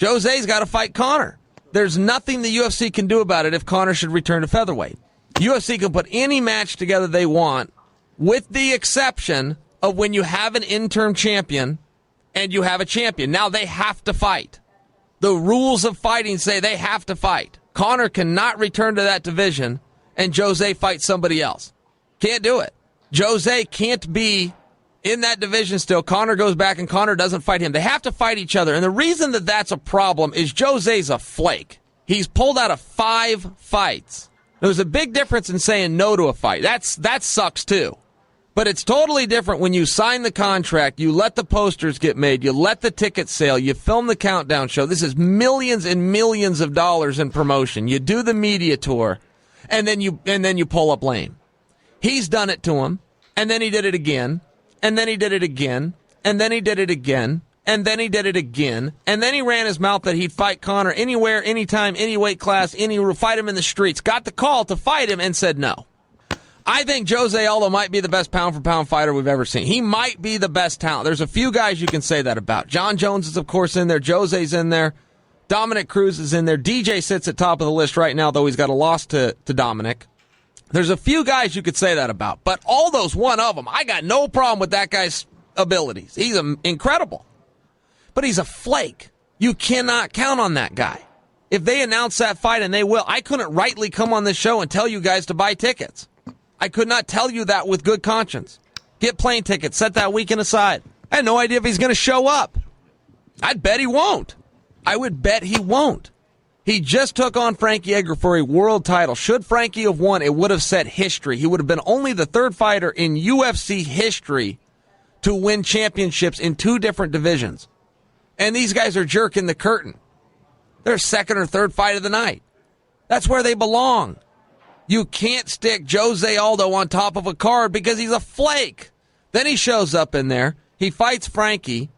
Jose's got to fight Conor. There's nothing the UFC can do about it if Conor should return to featherweight. UFC can put any match together they want, with the exception of when you have an interim champion and you have a champion. Now they have to fight. The rules of fighting say they have to fight. Conor cannot return to that division and Jose fight somebody else. Can't do it. Jose can't be in that division still. Conor goes back and Conor doesn't fight him. They have to fight each other. And the reason that that's a problem is Jose's a flake. He's pulled out of 5 fights. There's a big difference in saying no to a fight. That sucks too. But it's totally different when you sign the contract, you let the posters get made, you let the tickets sell, you film the countdown show. This is millions and millions of dollars in promotion. You do the media tour, and then you pull up lame. He's done it to him, and then he did it again, and then he did it again, and then he did it again, and then he did it again, and then he ran his mouth that he'd fight Conor anywhere, anytime, any weight class, fight him in the streets. Got the call to fight him and said no. I think Jose Aldo might be the best pound-for-pound fighter we've ever seen. He might be the best talent. There's a few guys you can say that about. John Jones is, of course, in there. Jose's in there. Dominic Cruz is in there. DJ sits at top of the list right now, though he's got a loss to Dominic. There's a few guys you could say that about. But Aldo's one of them. I got no problem with that guy's abilities. He's incredible. But he's a flake. You cannot count on that guy. If they announce that fight, and they will, I couldn't rightly come on this show and tell you guys to buy tickets. I could not tell you that with good conscience. Get plane tickets. Set that weekend aside. I had no idea if he's going to show up. I'd bet he won't. I would bet he won't. He just took on Frankie Edgar for a world title. Should Frankie have won, it would have set history. He would have been only the 3rd fighter in UFC history to win championships in 2 different divisions. And these guys are jerking the curtain. They're 2nd or 3rd fight of the night. That's where they belong. You can't stick Jose Aldo on top of a card because he's a flake. Then he shows up in there. He fights Frankie.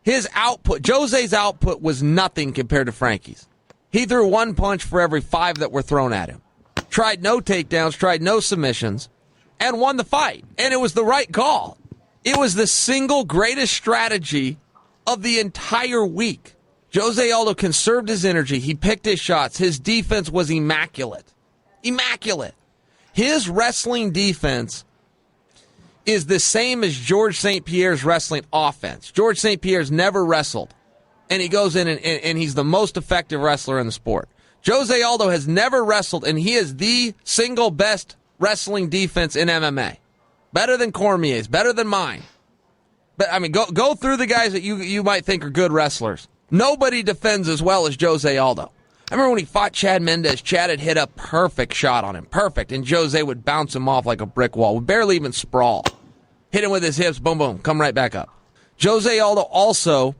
His output, Jose's output was nothing compared to Frankie's. He threw 1 punch for every 5 that were thrown at him. Tried no takedowns, tried no submissions, and won the fight. And it was the right call. It was the single greatest strategy of the entire week. Jose Aldo conserved his energy. He picked his shots. His defense was immaculate. Immaculate. His wrestling defense is the same as George St. Pierre's wrestling offense. George St. Pierre's never wrestled, and he goes in and he's the most effective wrestler in the sport. Jose Aldo has never wrestled, and he is the single best wrestling defense in MMA. Better than Cormier's, better than mine. But I mean, go through the guys that you might think are good wrestlers. Nobody defends as well as Jose Aldo. I remember when he fought Chad Mendez, Chad had hit a perfect shot on him. Perfect. And Jose would bounce him off like a brick wall. Would barely even sprawl. Hit him with his hips, boom, boom, come right back up. Jose Aldo also,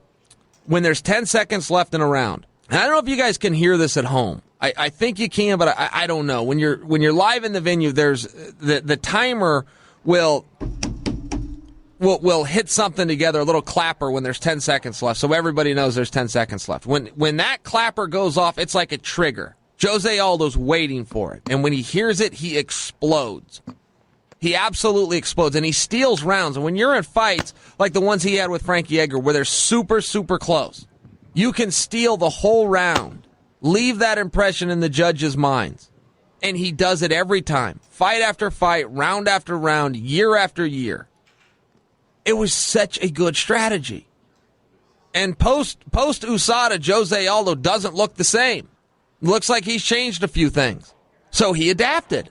when there's 10 seconds left in a round, and I don't know if you guys can hear this at home. I think you can, but I don't know. When you're live in the venue, there's the timer will hit something together, a little clapper when there's 10 seconds left, so everybody knows there's 10 seconds left. When that clapper goes off, it's like a trigger. Jose Aldo's waiting for it, and when he hears it, he explodes. He absolutely explodes, and he steals rounds. And when you're in fights like the ones he had with Frankie Edgar, where they're super, super close, you can steal the whole round, leave that impression in the judges' minds. And he does it every time, fight after fight, round after round, year after year. It was such a good strategy. And post USADA, Jose Aldo doesn't look the same. Looks like he's changed a few things. So he adapted.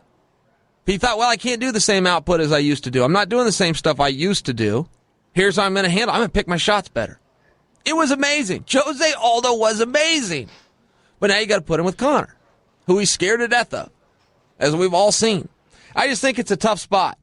He thought, well, I can't do the same output as I used to do. I'm not doing the same stuff I used to do. Here's how I'm going to handle it. I'm going to pick my shots better. It was amazing. Jose Aldo was amazing. But now you got to put him with Conor, who he's scared to death of, as we've all seen. I just think it's a tough spot.